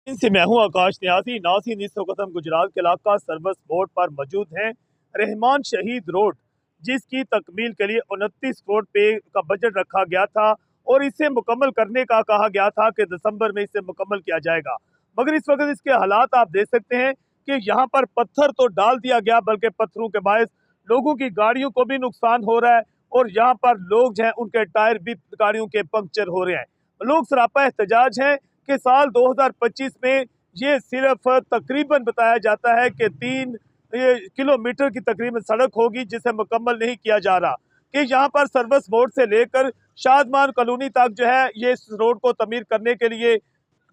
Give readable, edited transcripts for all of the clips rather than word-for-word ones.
इनसे मैं हूँ आकाश न्याजी। नाज़रीन, इस वक्त हम गुजरात के इलाका सर्विस बोर्ड पर मौजूद हैं। रहमान शहीद रोड, जिसकी तकमील के लिए 29 करोड़ पे का बजट रखा गया था और इसे मुकम्मल करने का कहा गया था कि दिसंबर में इसे मुकम्मल किया जाएगा। मगर इस वक्त इसके हालात आप देख सकते हैं कि यहाँ पर पत्थर तो डाल दिया गया, बल्कि पत्थरों के बायस लोगों की गाड़ियों को भी नुकसान हो रहा है और यहाँ पर लोग जो हैं उनके टायर भी गाड़ियों के पंक्चर हो रहे हैं। लोग सरापा एहतजाज हैं कि साल 2025 में ये सिर्फ तकरीबन बताया जाता है कि 3 किलोमीटर की तकरीबन सड़क होगी, जिसे मुकम्मल नहीं किया जा रहा। कि यहाँ पर सर्विस बोर्ड से लेकर शादमान कॉलोनी तक जो है ये इस रोड को तमीर करने के लिए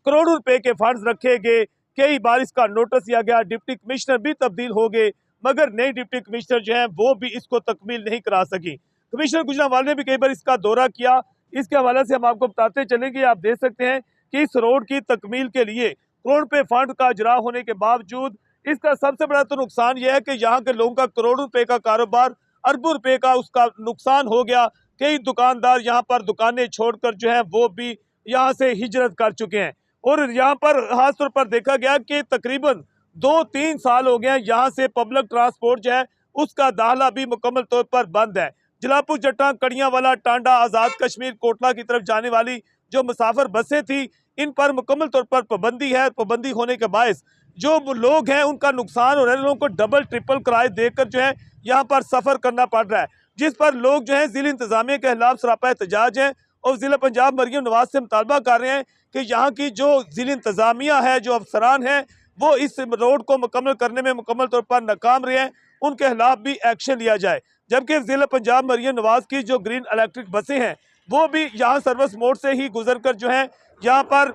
करोड़ों रुपए के फंड्स रखे गए। कई बार इसका नोटिस दिया गया, डिप्टी कमिश्नर भी तब्दील हो गए, मगर नई डिप्टी कमिश्नर जो है वो भी इसको तकमील नहीं करा सकी। कमिश्नर गुजरावाल ने भी कई बार इसका दौरा किया। इसके हवाले से हम आपको बताते चलेंगे। आप देख सकते हैं कि इस रोड की तकमील के लिए करोड़ रुपए फंड का इजरा होने के बावजूद इसका सबसे बड़ा तो नुकसान यह है कि यहाँ के लोगों का करोड़ों रुपए का कारोबार, अरबों रुपए का उसका नुकसान हो गया। कई दुकानदार यहाँ पर दुकानें छोड़कर जो है वो भी यहाँ से हिजरत कर चुके हैं और यहाँ पर खास तौर पर देखा गया कि तकरीबन 2-3 साल हो गए यहाँ से पब्लिक ट्रांसपोर्ट जो है उसका दाखिला भी मुकम्मल तौर पर बंद है। जलालपुर जट्टा, कड़ियावाला, टांडा, आज़ाद कश्मीर, कोटला की तरफ जाने वाली जो मुसाफिर बसें थी, इन पर मुकम्मल तौर पर पाबंदी है। पाबंदी होने के बायस जो लोग हैं उनका नुकसान हो रहा है। लोगों को डबल ट्रिपल किराए देकर जो है यहाँ पर सफ़र करना पड़ रहा है, जिस पर लोग जो है जिला इंतजामिया के खिलाफ सरापा एहतजाज हैं और जिला पंजाब मरियम नवाज से मुतालबा कर रहे हैं कि यहाँ की जो जिला इंतजामिया है, जो अफसरान हैं, वो इस रोड को मुकम्मल करने में मुकम्मल तौर पर नाकाम रहे हैं, उनके खिलाफ भी एक्शन लिया जाए। जबकि जिला पंजाब मरियम नवाज की जो ग्रीन इलेक्ट्रिक बसें हैं वो भी यहाँ सर्विस मोड से ही गुजर कर जो है यहाँ पर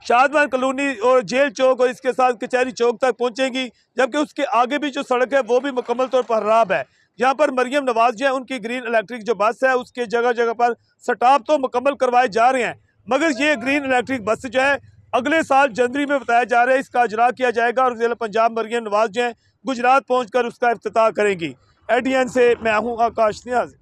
शादमान कॉलोनी और जेल चौक और इसके साथ कचहरी चौक तक पहुंचेंगी। जबकि उसके आगे भी जो सड़क है वो भी मुकम्मल तौर पर खराब है। यहाँ पर मरियम नवाज जो है उनकी ग्रीन इलेक्ट्रिक जो बस है उसके जगह जगह पर स्टॉप तो मुकम्मल करवाए जा रहे हैं, मगर ये ग्रीन इलेक्ट्रिक बस जो है अगले साल जनवरी में बताया जा रहा है इसका इजरा किया जाएगा और जिला पंजाब मरियम नवाज जो है गुजरात पहुँच कर उसका इफ्तिताह करेंगी। ADN से मैं हूँ आकाश न्याजी।